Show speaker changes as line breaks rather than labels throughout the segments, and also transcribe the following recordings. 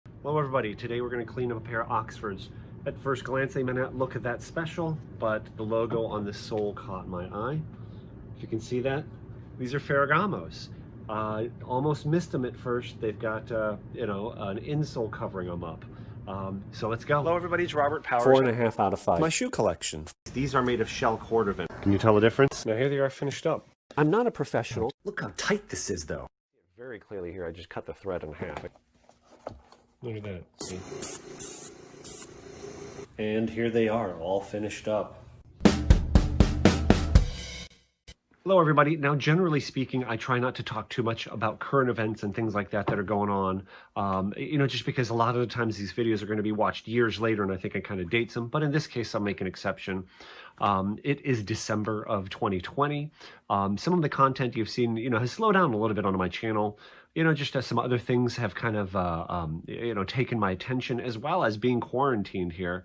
Hello everybody, today we're going to clean up a pair of Oxfords. At first glance they may not look that special, but the logo on the sole caught my eye. If you can see that, these are Ferragamos. Almost missed them at first. They've got, an insole covering them up. So let's go. Hello everybody, it's Robert Powers. 4.5 out of 5.
My shoe collection.
These are made of shell cordovan. Can you tell the difference? Now here they are finished up.
I'm not a professional. Look how tight this is though.
Very clearly here, I just cut the thread in half. Look at that, see? And here they are, all finished up. Hello everybody. Now generally speaking, I try not to talk too much about current events and things like that that are going on, just because a lot of the times these videos are going to be watched years later and I think it kind of dates them, but in this case I'll make an exception. It is December of 2020. Some of the content you've seen, has slowed down a little bit on my channel. Just as some other things have kind of, taken my attention, as well as being quarantined here.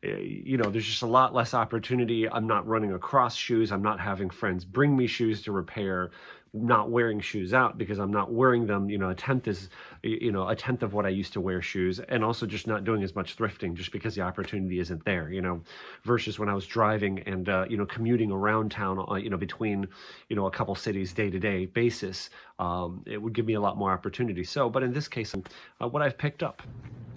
There's just a lot less opportunity. I'm not running across shoes. I'm not having friends bring me shoes to repair, not wearing shoes out because I'm not wearing them. A tenth of what I used to wear shoes, and also just not doing as much thrifting just because the opportunity isn't there, versus when I was driving and, commuting around town, between, a couple cities day to day basis, it would give me a lot more opportunity. So, but in this case, what I've picked up.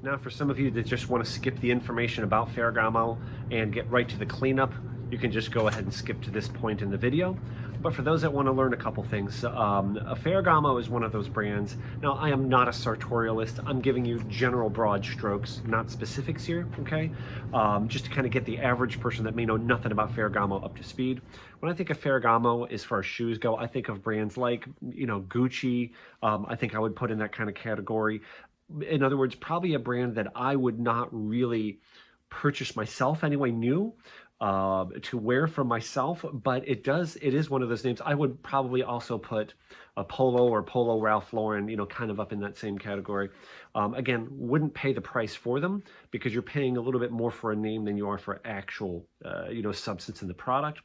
Now, for some of you that just want to skip the information about Ferragamo and get right to the cleanup, you can just go ahead and skip to this point in the video. But for those that want to learn a couple things, Ferragamo is one of those brands. Now, I am not a sartorialist. I'm giving you general broad strokes, not specifics here, okay? Just to kind of get the average person that may know nothing about Ferragamo up to speed. When I think of Ferragamo, as far as shoes go, I think of brands like, Gucci. I think I would put in that kind of category. In other words, probably a brand that I would not really purchase myself anyway, new to wear for myself, but it is one of those names. I would probably also put a Polo or Polo Ralph Lauren, kind of up in that same category. Again, wouldn't pay the price for them because you're paying a little bit more for a name than you are for actual, substance in the product.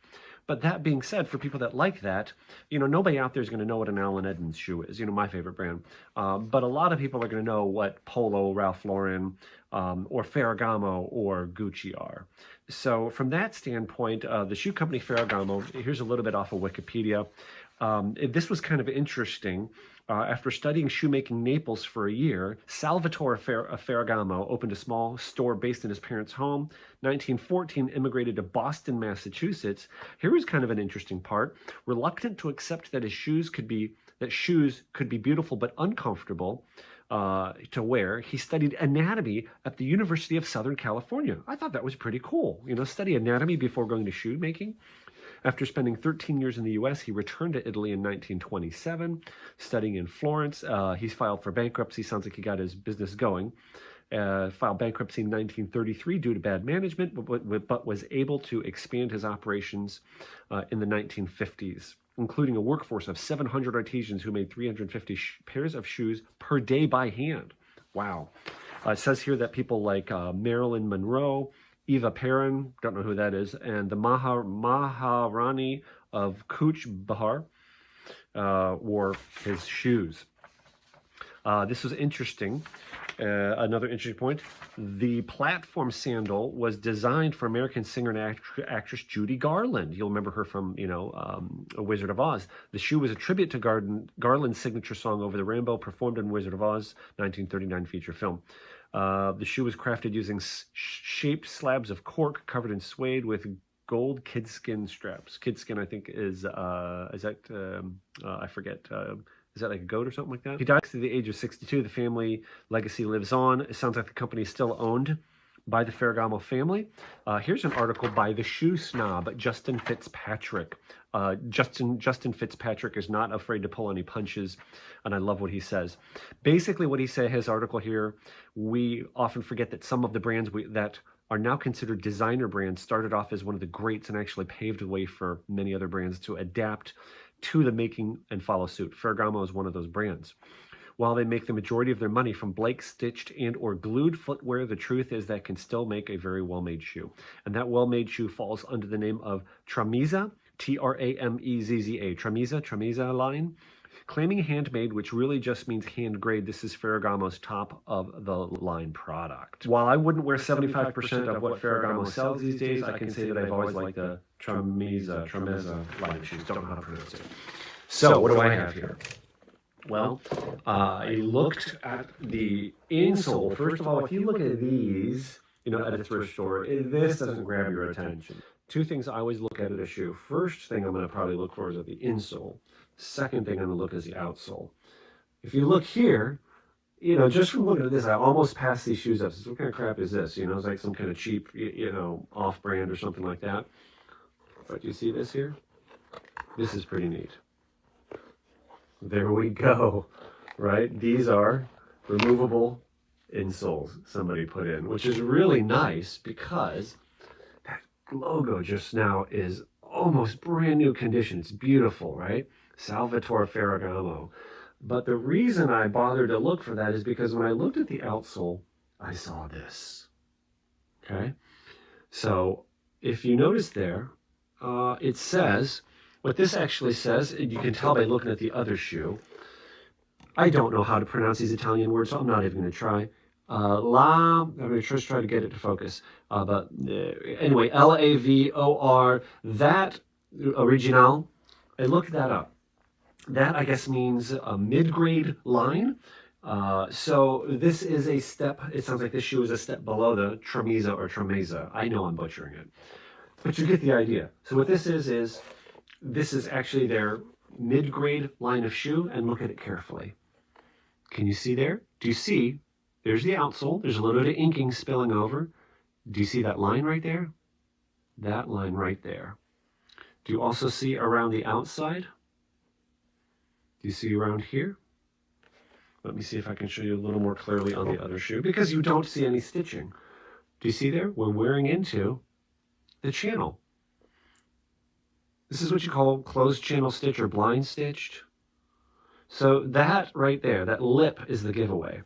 But that being said, for people that like that, nobody out there is going to know what an Allen Edmonds shoe is, my favorite brand. But a lot of people are going to know what Polo, Ralph Lauren, or Ferragamo or Gucci are. So from that standpoint, the shoe company Ferragamo, here's a little bit off of Wikipedia. This was kind of interesting. After studying shoemaking in Naples for a year, Salvatore Ferragamo opened a small store based in his parents' home. 1914, immigrated to Boston, Massachusetts. Here was kind of an interesting part. Reluctant to accept that shoes could be beautiful but uncomfortable to wear, he studied anatomy at the University of Southern California. I thought that was pretty cool. Study anatomy before going to shoemaking. After spending 13 years in the U.S., he returned to Italy in 1927, studying in Florence. He filed for bankruptcy. Sounds like he got his business going. Filed bankruptcy in 1933 due to bad management, but was able to expand his operations in the 1950s, including a workforce of 700 artisans who made 350 pairs of shoes per day by hand. Wow. It says here that people like Marilyn Monroe, Eva Peron, don't know who that is, and the Maharani of Cooch Behar wore his shoes. This was interesting. Another interesting point, the platform sandal was designed for American singer and actress Judy Garland. You'll remember her from, A Wizard of Oz. The shoe was a tribute to Garland's signature song Over the Rainbow, performed in Wizard of Oz, 1939 feature film. The shoe was crafted using shaped slabs of cork covered in suede with gold kidskin straps. Kidskin, I think, I forget. Is that like a goat or something like that? He died at the age of 62. The family legacy lives on. It sounds like the company is still owned by the Ferragamo family. Here's an article by the shoe snob, Justin Fitzpatrick. Justin Fitzpatrick is not afraid to pull any punches, and I love what he says. Basically what he said, his article here, we often forget that some of the brands that are now considered designer brands started off as one of the greats and actually paved the way for many other brands to adapt to the making and follow suit. Ferragamo is one of those brands. While they make the majority of their money from blank stitched and or glued footwear, the truth is that can still make a very well-made shoe. And that well-made shoe falls under the name of Tramezza, Tramezza, Tramezza line. Claiming handmade, which really just means hand grade, this is Ferragamo's top of the line product. While I wouldn't wear 75% of what Ferragamo sells these days, I can say that I've always liked the Tramezza line of shoes. Don't know how to pronounce it. So what do I have here? Well, I looked at the insole. First of all, if you look at these, at a thrift store, this doesn't grab your attention. Two things I always look at a shoe. First thing I'm going to probably look for is at the insole. Second thing I'm going to look is the outsole. If you look here, just from looking at this, I almost passed these shoes up. So what kind of crap is this? It's like some kind of cheap, off-brand or something like that. But you see this here? This is pretty neat. There we go, right? These are removable insoles somebody put in, which is really nice because that logo just now is almost brand new condition. It's beautiful, right? Salvatore Ferragamo. But the reason I bothered to look for that is because when I looked at the outsole, I saw this. Okay? So if you notice there, it says, what this actually says, and you can tell by looking at the other shoe, I don't know how to pronounce these Italian words, so I'm not even going to try. I'm going to just try to get it to focus. Anyway, Lavor, that Originale, I looked that up. That, I guess, means a mid-grade line. So this is a step, it sounds like this shoe is a step below the Tramezza or Tramezza. I know I'm butchering it. But you get the idea. So what this is this is actually their mid-grade line of shoe, and look at it carefully. Can you see there? Do you see? There's the outsole. There's a little bit of inking spilling over. Do you see that line right there? That line right there. Do you also see around the outside? Do you see around here? Let me see if I can show you a little more clearly on the other shoe, because you don't see any stitching. Do you see there? We're wearing into the channel. This is what you call closed channel stitch or blind stitched. So that right there, that lip is the giveaway.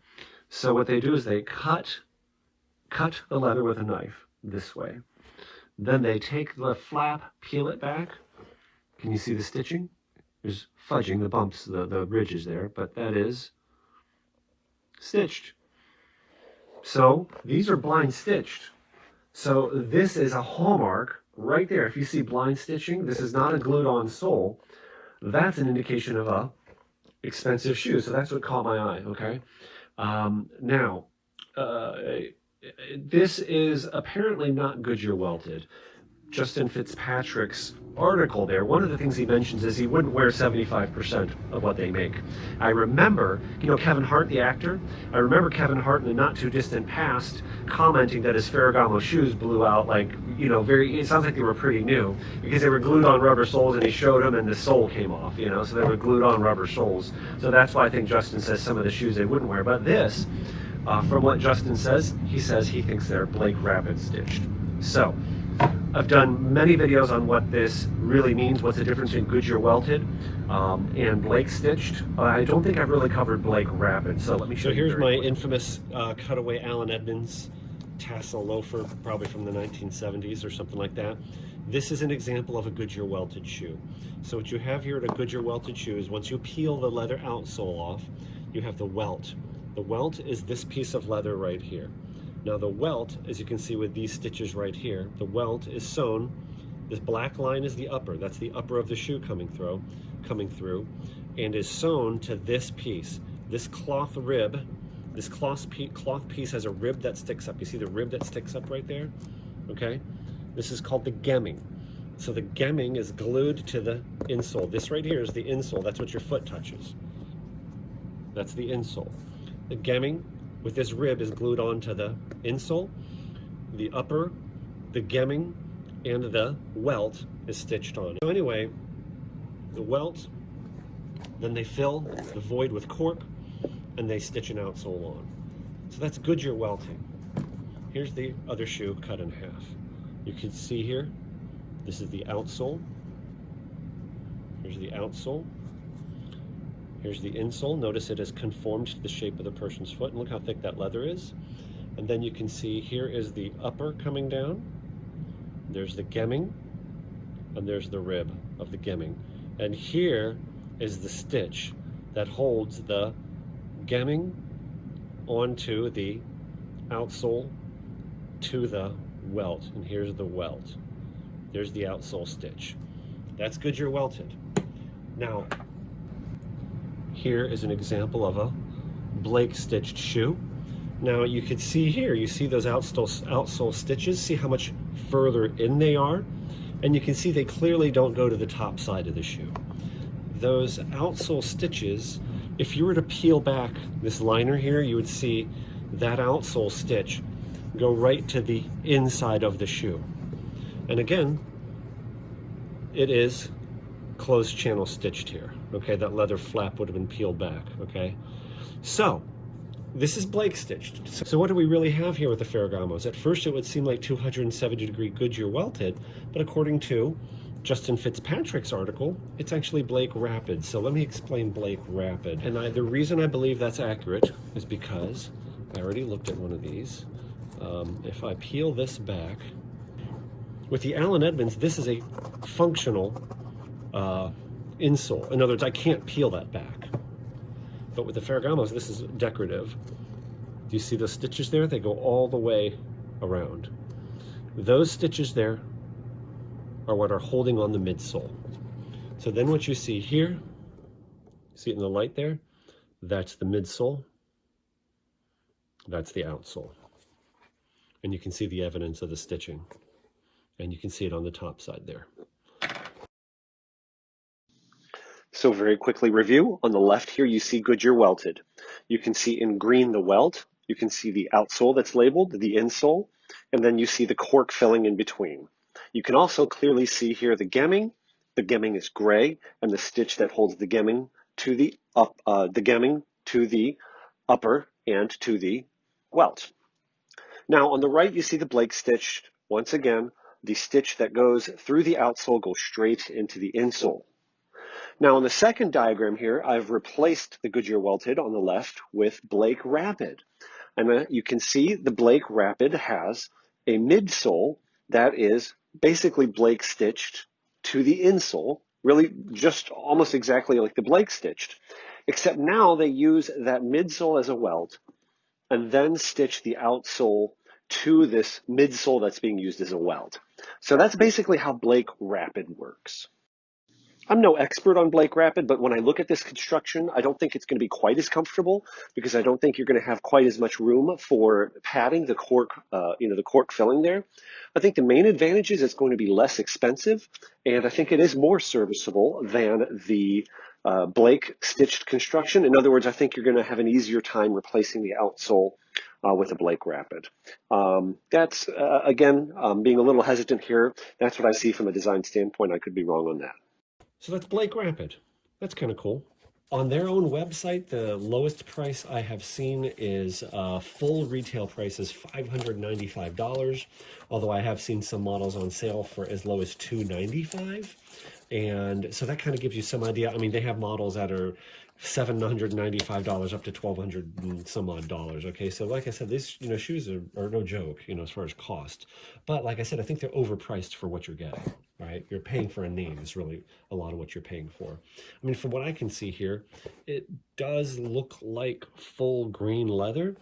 So what they do is they cut the leather with a knife this way. Then they take the flap, peel it back. Can you see the stitching? There's fudging, the bumps, the ridges there, but that is stitched. So these are blind stitched. So this is a hallmark right there. If you see blind stitching, this is not a glued on sole. That's an indication of a expensive shoe. So that's what caught my eye, okay? This is apparently not Goodyear welted. Justin Fitzpatrick's article there, one of the things he mentions is he wouldn't wear 75% of what they make. I remember, Kevin Hart, the actor, I remember Kevin Hart in the not too distant past commenting that his Ferragamo shoes blew out it sounds like they were pretty new because they were glued on rubber soles, and he showed them and the sole came off, so they were glued on rubber soles. So that's why I think Justin says some of the shoes they wouldn't wear. But this, from what Justin says he thinks they're Blake Rapid stitched. So I've done many videos on what this really means, what's the difference between Goodyear welted and Blake stitched. I don't think I've really covered Blake Rapid, so let me show you. So here's my infamous cutaway Allen Edmonds tassel loafer, probably from the 1970s or something like that. This is an example of a Goodyear welted shoe. So what you have here at a Goodyear welted shoe is once you peel the leather outsole off, you have the welt. The welt is this piece of leather right here. Now the welt, as you can see with these stitches right here, the welt is sewn. This black line is the upper. That's the upper of the shoe coming through, and is sewn to this piece. This cloth rib, this cloth piece has a rib that sticks up. You see the rib that sticks up right there? Okay? This is called the gemming. So the gemming is glued to the insole. This right here is the insole. That's what your foot touches. That's the insole. The gemming with this rib is glued onto the insole. The upper, the gemming, and the welt is stitched on. So anyway, the welt, then they fill the void with cork, and they stitch an outsole on. So that's Goodyear welting. Here's the other shoe cut in half. You can see here, this is the outsole. Here's the outsole. Here's the insole. Notice it is conformed to the shape of the person's foot, and look how thick that leather is. And then you can see here is the upper coming down. There's the gemming, and there's the rib of the gemming. And here is the stitch. that holds the gemming onto the outsole to the welt. And here's the welt. There's the outsole stitch. That's Goodyear welted. Now, here is an example of a Blake stitched shoe. Now you can see here, you see those outsole stitches, see how much further in they are? And you can see they clearly don't go to the top side of the shoe. Those outsole stitches, if you were to peel back this liner here, you would see that outsole stitch go right to the inside of the shoe. And again, it is closed channel stitched here. Okay, that leather flap would have been peeled back. Okay, so this is Blake stitched. So what do we really have here with the Ferragamos? At first it would seem like 270-degree Goodyear welted, but according to Justin Fitzpatrick's article, it's actually Blake Rapid. So let me explain Blake Rapid. And the reason I believe that's accurate is because I already looked at one of these. If I peel this back, with the Allen Edmonds, this is a functional insole. In other words, I can't peel that back. But with the Ferragamos, this is decorative. Do you see those stitches there? They go all the way around. Those stitches there are what are holding on the midsole. So then what you see here, see it in the light there? That's the midsole. That's the outsole. And you can see the evidence of the stitching. And you can see it on the top side there. So very quickly review. On the left here, you see Goodyear welted. You can see in green the welt. You can see the outsole that's labeled, the insole, and then you see the cork filling in between. You can also clearly see here the gemming. The gemming is gray, and the stitch that holds the gemming to the upper and to the welt. Now on the right, you see the Blake stitch. Once again, the stitch that goes through the outsole goes straight into the insole. Now on the second diagram here, I've replaced the Goodyear welted on the left with Blake Rapid. And you can see the Blake Rapid has a midsole that is basically Blake stitched to the insole, really just almost exactly like the Blake stitched, except now they use that midsole as a welt and then stitch the outsole to this midsole that's being used as a welt. So that's basically how Blake Rapid works. I'm no expert on Blake Rapid, but when I look at this construction, I don't think it's going to be quite as comfortable because I don't think you're going to have quite as much room for padding the cork, the cork filling there. I think the main advantage is it's going to be less expensive, and I think it is more serviceable than the Blake stitched construction. In other words, I think you're going to have an easier time replacing the outsole with a Blake Rapid. That's, again, being a little hesitant here. That's what I see from a design standpoint. I could be wrong on that. So that's Blake Rapid. That's kind of cool. On their own website, the lowest price I have seen is full retail price is $595, although I have seen some models on sale for as low as $295. And so that kind of gives you some idea. I mean, they have models that are $795 up to $1,200 and some odd dollars. Okay, so like I said, these shoes are no joke, as far as cost. But like I said, I think they're overpriced for what you're getting. Right, you're paying for a name is really a lot of what you're paying for. I mean, from what I can see here, it does look like full green leather,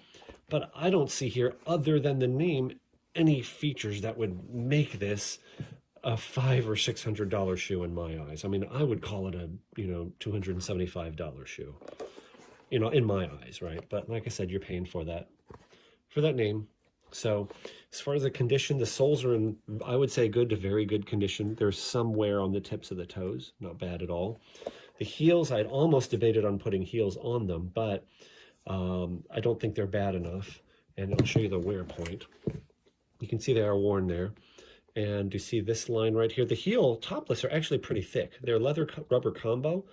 but I don't see here, other than the name, any features that would make this a $500 or $600 shoe in my eyes. I mean, I would call it a $275 shoe, in my eyes, right? But like I said, you're paying for that name. So as far as the condition, the soles are in, I would say, good to very good condition. There's some wear on the tips of the toes, not bad at all. The heels, I'd almost debated on putting heels on them, but I don't think they're bad enough. And I'll show you the wear point. You can see they are worn there. And you see this line right here. The heel topless are actually pretty thick. They're leather rubber combo,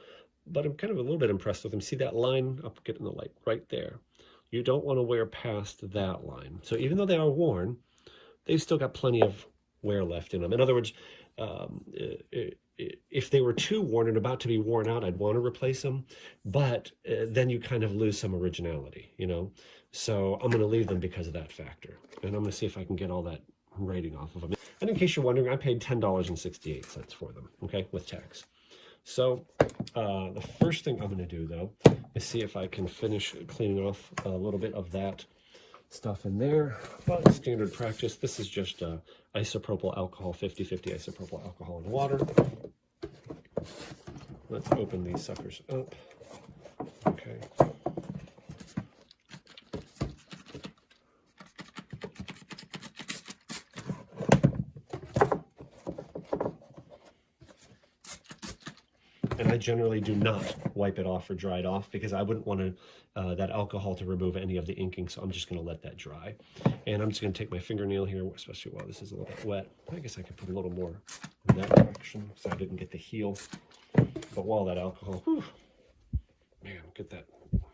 but I'm kind of a little bit impressed with them. See that line up, getting the light right there. You don't want to wear past that line. So even though they are worn, they've still got plenty of wear left in them. In other words, if they were too worn and about to be worn out, I'd want to replace them. But then you kind of lose some originality, So I'm going to leave them because of that factor. And I'm going to see if I can get all that rating off of them. And in case you're wondering, I paid $10.68 for them, okay, with tax. So the first thing I'm going to do, though, is see if I can finish cleaning off a little bit of that stuff in there. But standard practice, this is just isopropyl alcohol, 50-50 isopropyl alcohol and water. Let's open these suckers up. Okay. And I generally do not wipe it off or dry it off because I wouldn't want that alcohol to remove any of the inking, so I'm just going to let that dry. And I'm just going to take my fingernail here, especially while this is a little bit wet. I guess I could put a little more in that direction so I didn't get the heel. But while that alcohol, whew, man, get that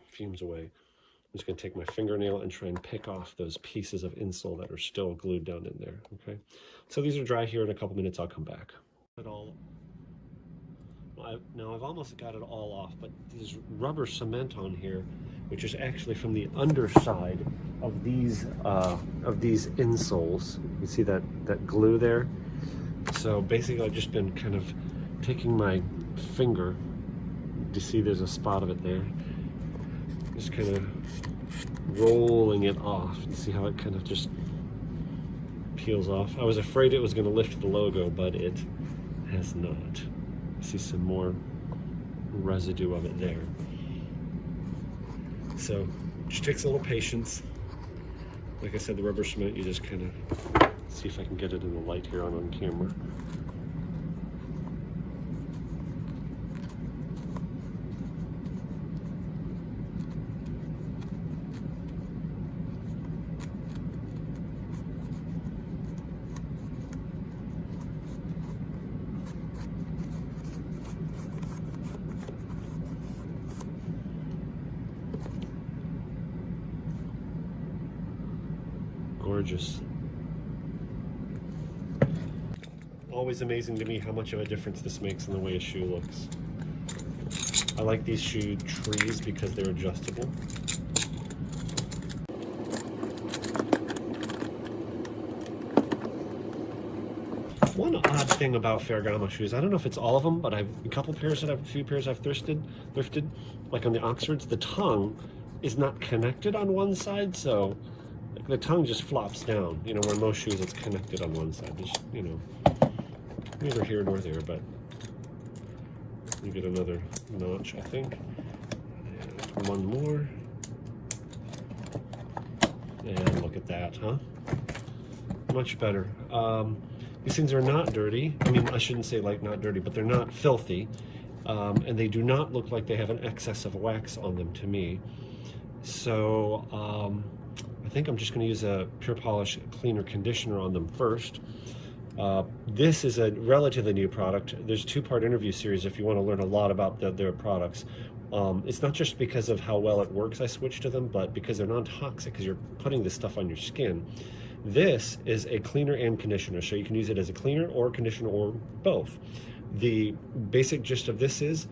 fumes away. I'm just going to take my fingernail and try and pick off those pieces of insole that are still glued down in there. Okay, so these are dry here. In a couple minutes, I'll come back. Now I've almost got it all off, but there's rubber cement on here, which is actually from the underside of these insoles. You see that glue there? So basically, I've just been kind of taking my finger. You see, there's a spot of it there. Just kind of rolling it off. You see how it kind of just peels off? I was afraid it was going to lift the logo, but it has not. See some more residue of it there. So just takes a little patience. Like I said, the rubber cement, you just kind of see if I can get it in the light here on camera. Gorgeous. Always amazing to me how much of a difference this makes in the way a shoe looks. I like these shoe trees because they're adjustable. One odd thing about Ferragamo shoes, I don't know if it's all of them, but a few pairs I've thrifted, like on the Oxfords, the tongue is not connected on one side, so the tongue just flops down, you know, where most shoes it's connected on one side. Just, you know, neither here nor there, but you get another notch, I think. And one more. And look at that, huh? Much better. These things are not dirty. I mean, I shouldn't say like not dirty, but they're not filthy. And they do not look like they have an excess of wax on them to me. So, I think I'm just going to use a Pure Polish cleaner conditioner on them first. This is a relatively new product. There's a two-part interview series if you want to learn a lot about their products. It's not just because of how well it works I switched to them, but because they're non-toxic, because you're putting this stuff on your skin. This is a cleaner and conditioner, so you can use it as a cleaner or conditioner or both. The basic gist of this is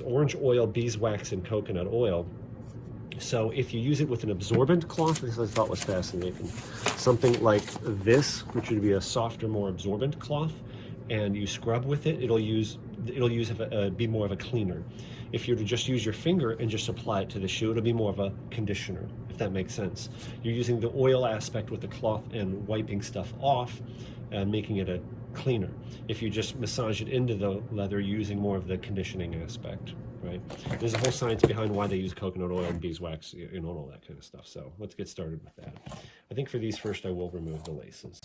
orange oil, beeswax, and coconut oil. So if you use it with an absorbent cloth, this I thought was fascinating, something like this, which would be a softer, more absorbent cloth, and you scrub with it, it'll be more of a cleaner. If you were to just use your finger and just apply it to the shoe, it'll be more of a conditioner, if that makes sense. You're using the oil aspect with the cloth and wiping stuff off and making it a cleaner. If you just massage it into the leather, you're using more of the conditioning aspect. Right? There's a whole science behind why they use coconut oil and beeswax, you know, and all that kind of stuff. So let's get started with that. I think for these first, I will remove the laces.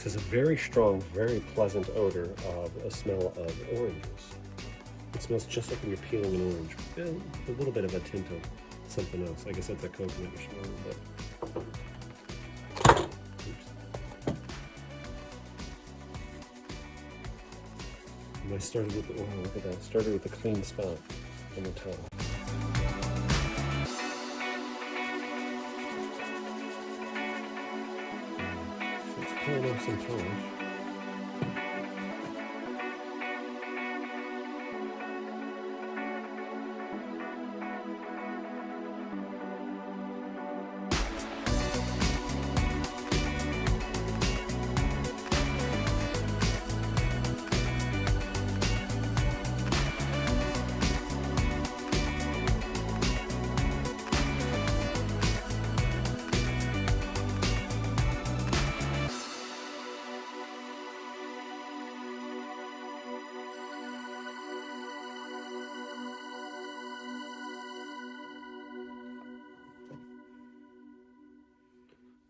This is a very strong, very pleasant odor of a smell of oranges. It smells just like when you're peeling an orange. And a little bit of a tint of something else. I guess that's a coconut you're smelling, but I started with the, oh, look at that. Started with a clean spot on the top. So it's pulling off some polish.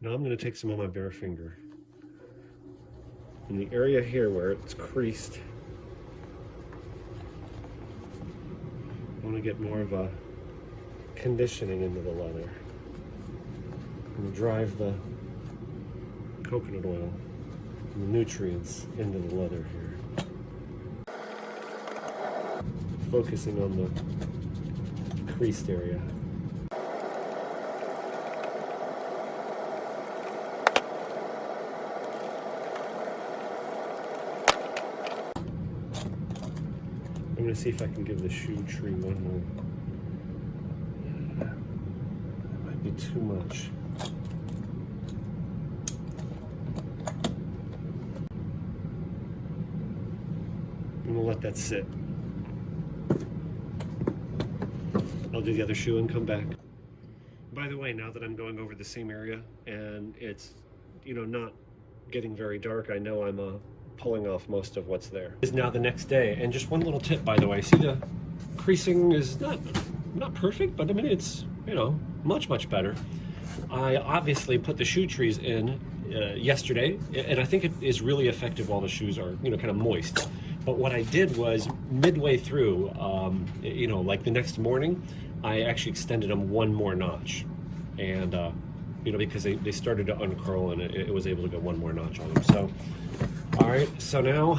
Now I'm going to take some on my bare finger. In the area here where it's creased, I want to get more of a conditioning into the leather. And drive the coconut oil and the nutrients into the leather here. Focusing on the creased area. I'm going to see if I can give the shoe tree one more. Might be too much. I'm going to let that sit. I'll do the other shoe and come back. By the way, now that I'm going over the same area and it's, not getting very dark, I know I'm pulling off most of what's there. It's now the next day, and just one little tip, by the way. See, the creasing is not perfect, but I mean it's much better. I obviously put the shoe trees in yesterday, and I think it is really effective while the shoes are kind of moist. But what I did was midway through, like the next morning, I actually extended them one more notch, and because they started to uncurl, and it was able to go one more notch on them. So. All right, so now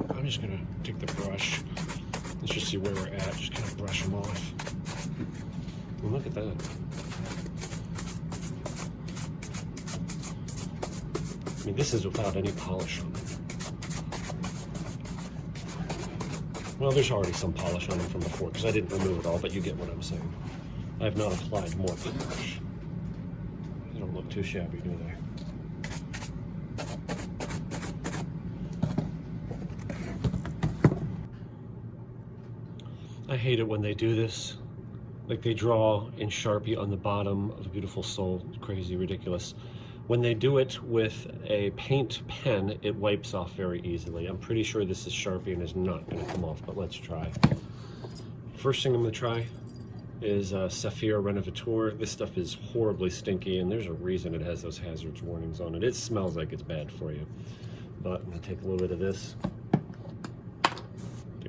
I'm just gonna take the brush. Let's just see where we're at. Just kind of brush them off. And look at that. I mean, this is without any polish on it. Well, there's already some polish on them from before because I didn't remove it all, but you get what I'm saying. I have not applied more polish. They don't look too shabby, do they? I hate it when they do this. Like they draw in Sharpie on the bottom of a beautiful sole. It's crazy, ridiculous. When they do it with a paint pen, it wipes off very easily. I'm pretty sure this is Sharpie and is not going to come off, but let's try. First thing I'm going to try is Saphir Renovateur. This stuff is horribly stinky, and there's a reason it has those hazards warnings on it. It smells like it's bad for you. But I'm going to take a little bit of this.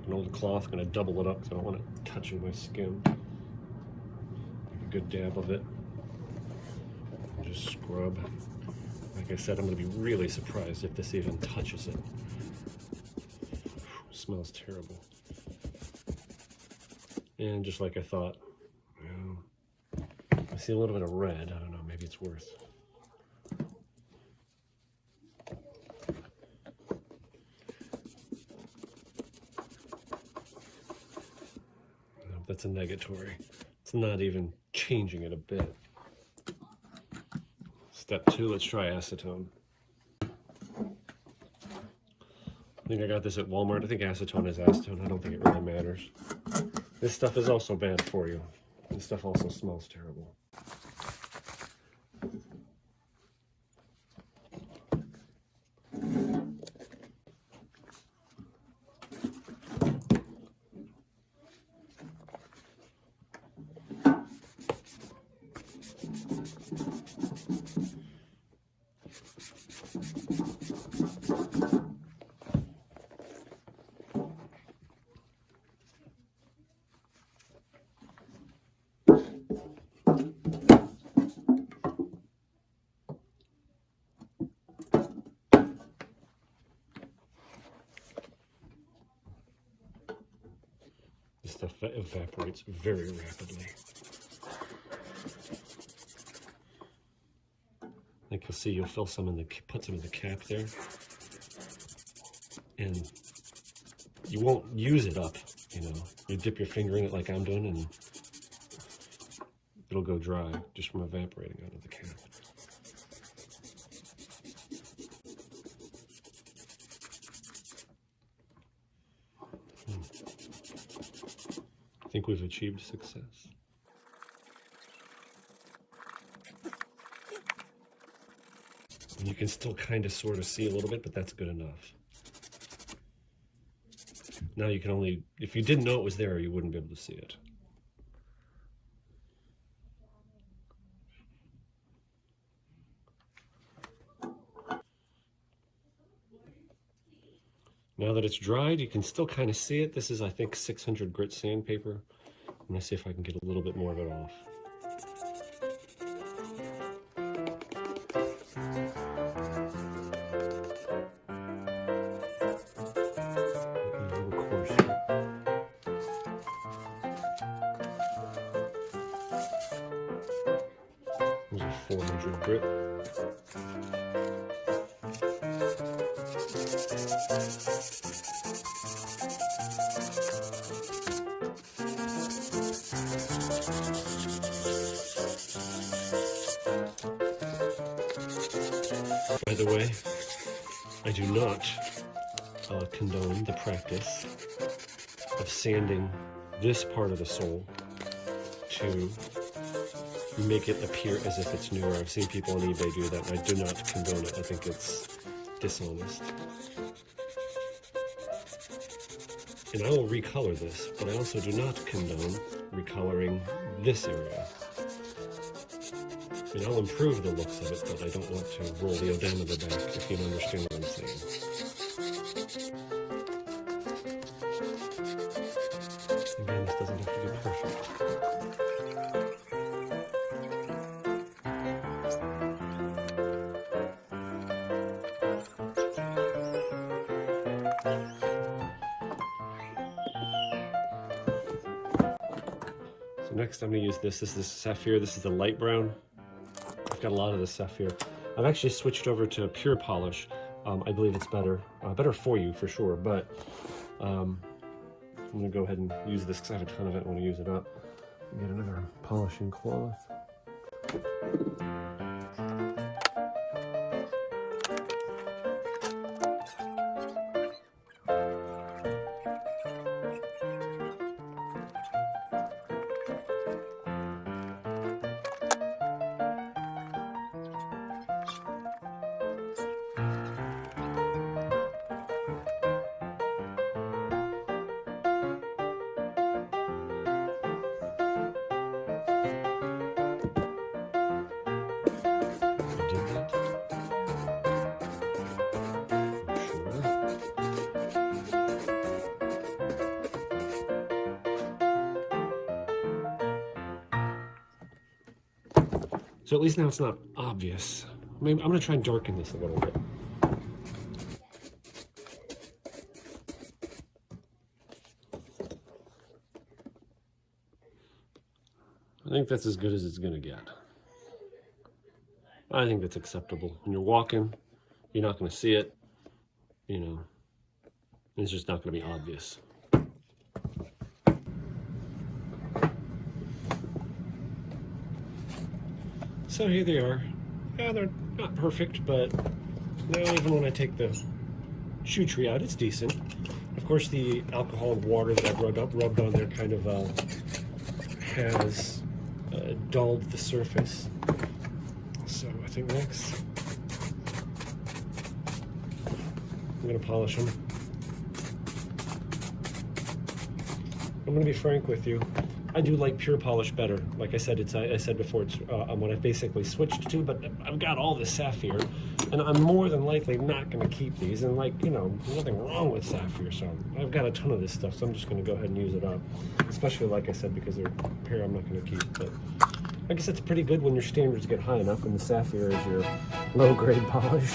An old cloth, I'm going to double it up because I don't want it touching my skin. Take a good dab of it. And just scrub. Like I said, I'm going to be really surprised if this even touches it. Smells terrible. And just like I thought, I see a little bit of red. I don't know, maybe it's worse. That's a negatory. It's not even changing it a bit. Step 2, let's try acetone. I think I got this at Walmart. I think acetone is acetone. I don't think it really matters. This stuff is also bad for you. This stuff also smells terrible. This stuff evaporates very rapidly. Like you'll see, you'll fill some in the, put some in the cap there, and you won't use it up, you know. You dip your finger in it like I'm doing, and it'll go dry just from evaporating out of the cap. I think we've achieved success. And you can still kind of sort of see a little bit, but that's good enough. Now you can only, if you didn't know it was there, you wouldn't be able to see it. Now that it's dried, you can still kind of see it. This is, I think, 600 grit sandpaper. I'm going to see if I can get a little bit more of it off. A little coarser. Those are 400 grit. By the way, I do not condone the practice of sanding this part of the sole to make it appear as if it's newer. I've seen people on eBay do that, and I do not condone it. I think it's dishonest. And I will recolor this, but I also do not condone recoloring this area. And I'll improve the looks of it, but I don't want to roll the odometer back, if you understand what I'm saying. Again, this doesn't have to be perfect. So next I'm going to use this. This is sapphire. This is the light brown. I've got a lot of this sapphire. I've actually switched over to pure polish. I believe it's better. Better for you, for sure, but I'm going to go ahead and use this because I have a ton of it. I want to use it up. Get another polishing cloth. So at least now it's not obvious. Maybe I'm going to try and darken this a little bit. I think that's as good as it's going to get. I think that's acceptable. When you're walking, you're not going to see it. You know, it's just not going to be obvious. So here they are. Yeah, they're not perfect, but now even when I take the shoe tree out, it's decent. Of course, the alcohol and water that I've rubbed on there kind of has dulled the surface. So I think next, I'm going to polish them. I'm going to be frank with you. I do like pure polish better. Like I said, I said before, it's what I've basically switched to, but I've got all this sapphire, and I'm more than likely not going to keep these. And like, you know, there's nothing wrong with sapphire, so I've got a ton of this stuff, so I'm just going to go ahead and use it up. Especially, like I said, because they're a pair I'm not going to keep. But I guess it's pretty good when your standards get high enough, and the sapphire is your low-grade polish.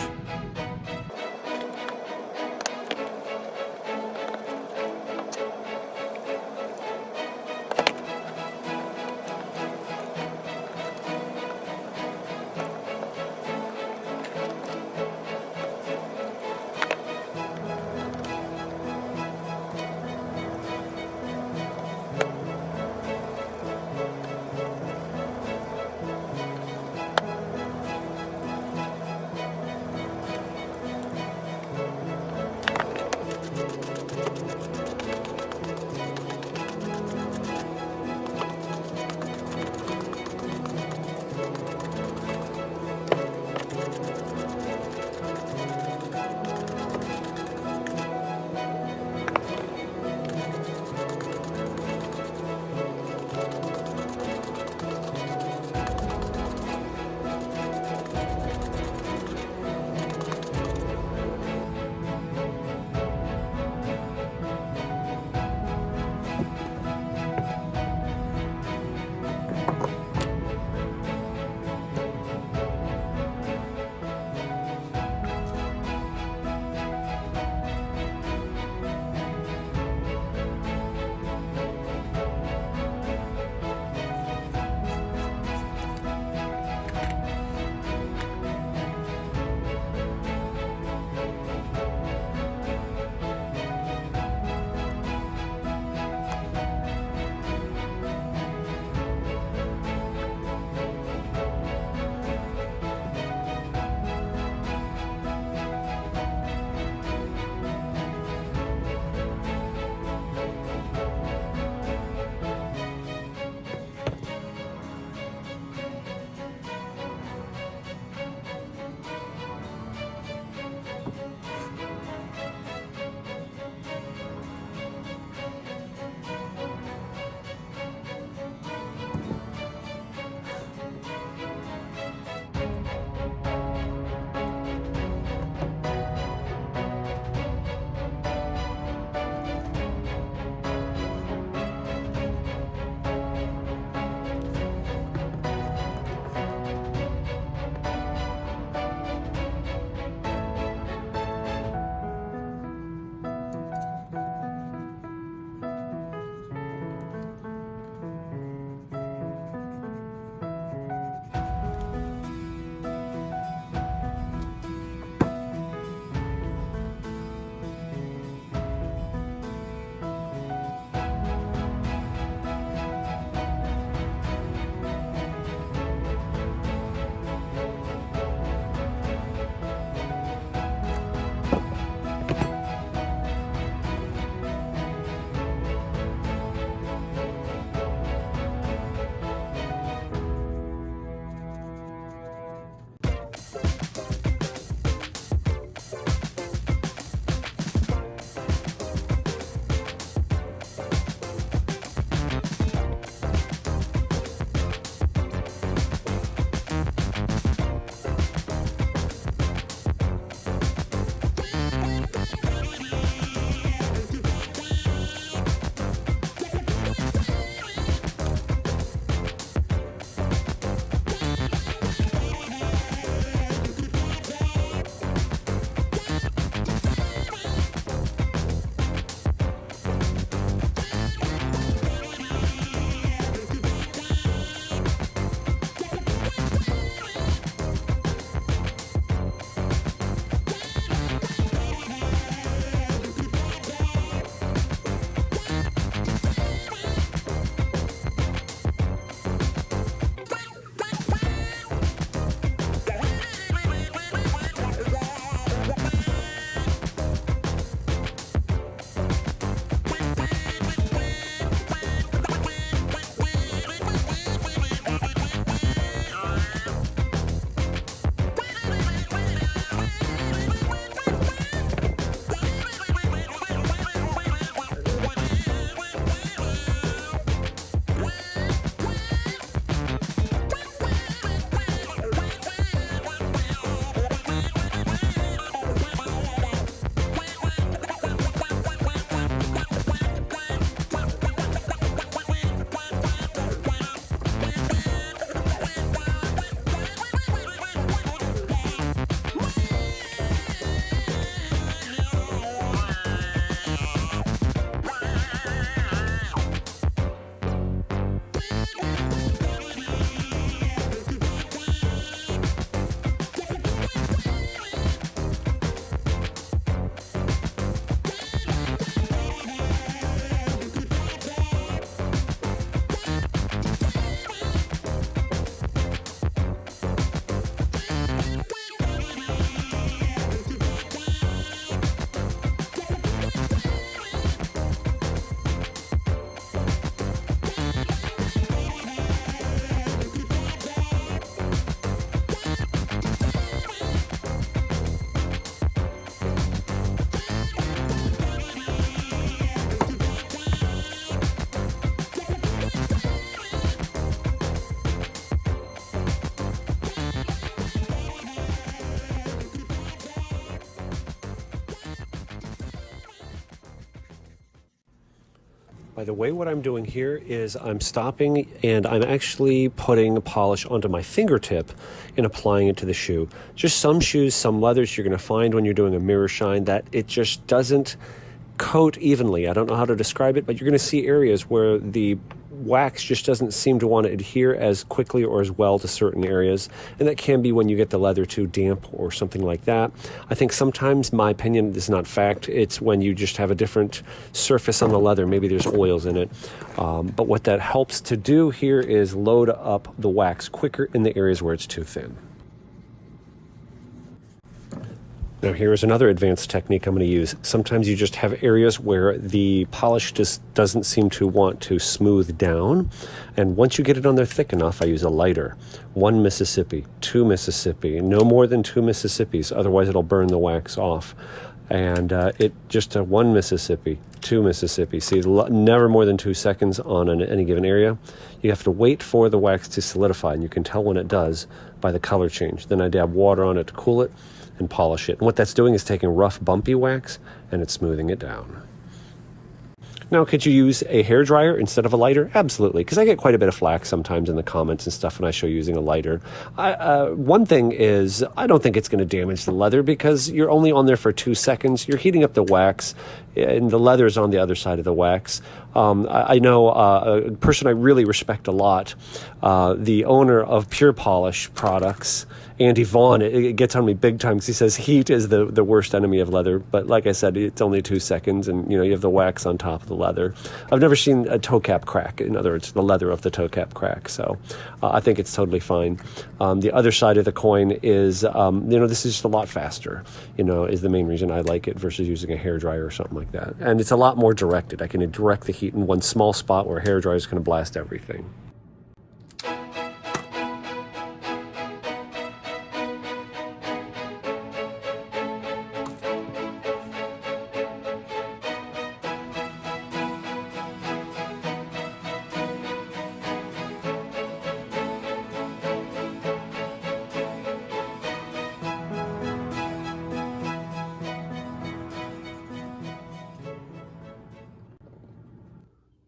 By the way, what I'm doing here is I'm stopping and I'm actually putting polish onto my fingertip and applying it to the shoe. Just some shoes, some leathers, you're going to find when you're doing a mirror shine that it just doesn't coat evenly. I don't know how to describe it, but you're going to see areas where the wax just doesn't seem to want to adhere as quickly or as well to certain areas, and that can be when you get the leather too damp or something like that. I think sometimes, my opinion, this is not fact, it's when you just have a different surface on the leather. Maybe there's oils in it, but what that helps to do here is load up the wax quicker in the areas where it's too thin. Now here is another advanced technique I'm going to use. Sometimes you just have areas where the polish just doesn't seem to want to smooth down. And once you get it on there thick enough, I use a lighter. 1 Mississippi, 2 Mississippi, no more than 2 Mississippis, otherwise it'll burn the wax off. And it just 1 Mississippi, 2 Mississippi. See, never more than 2 seconds on any given area. You have to wait for the wax to solidify, and you can tell when it does by the color change. Then I dab water on it to cool it and polish it. And what that's doing is taking rough, bumpy wax and it's smoothing it down. Now, could you use a hairdryer instead of a lighter? Absolutely, because I get quite a bit of flack sometimes in the comments and stuff when I show you using a lighter. One thing is, I don't think it's going to damage the leather because you're only on there for 2 seconds. You're heating up the wax, and the leather is on the other side of the wax. I know a person I really respect a lot, the owner of Pure Polish products, Andy Vaughn. It gets on me big time because he says heat is the worst enemy of leather. But like I said, it's only 2 seconds, and you have the wax on top of the leather. I've never seen a toe cap crack. In other words, the leather of the toe cap crack. So I think it's totally fine. The other side of the coin is, this is just a lot faster. Is the main reason I like it versus using a hairdryer or something like that. And it's a lot more directed. I can direct the heat in one small spot where a hairdryer is going to blast everything.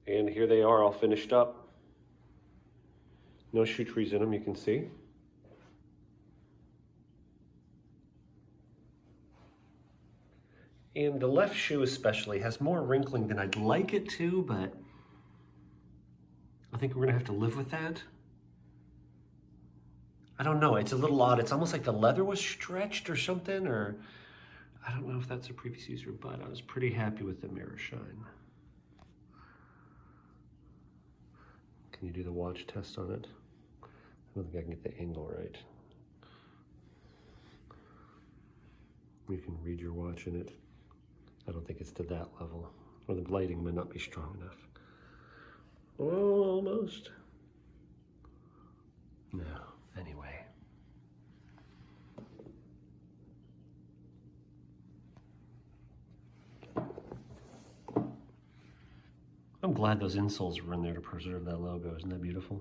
And here they are all finished up. No shoe trees in them, you can see. And the left shoe especially has more wrinkling than I'd like it to, but I think we're gonna have to live with that. I don't know, it's a little odd. It's almost like the leather was stretched or something, or I don't know if that's a previous user, but I was pretty happy with the mirror shine. Can you do the watch test on it? I don't think I can get the angle right. You can read your watch in it. I don't think it's to that level. Or the lighting might not be strong enough. Oh, almost. No, anyway. I'm glad those insoles were in there to preserve that logo. Isn't that beautiful?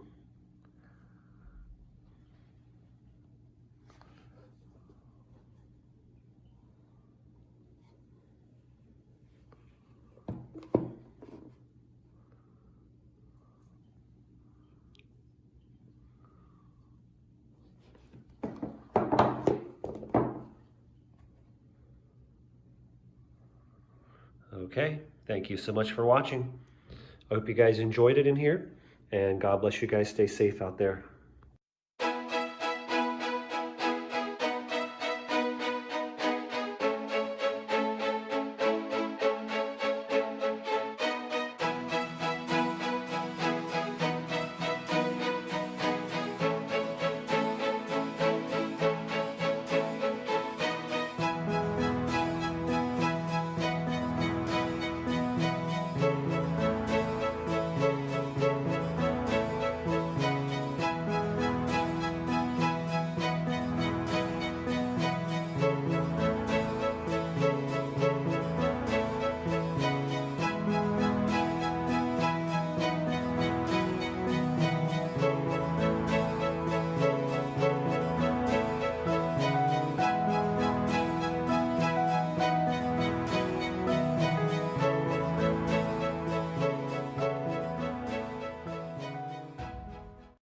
Okay, thank you so much for watching. I hope you guys enjoyed it in here, and God bless you guys. Stay safe out there.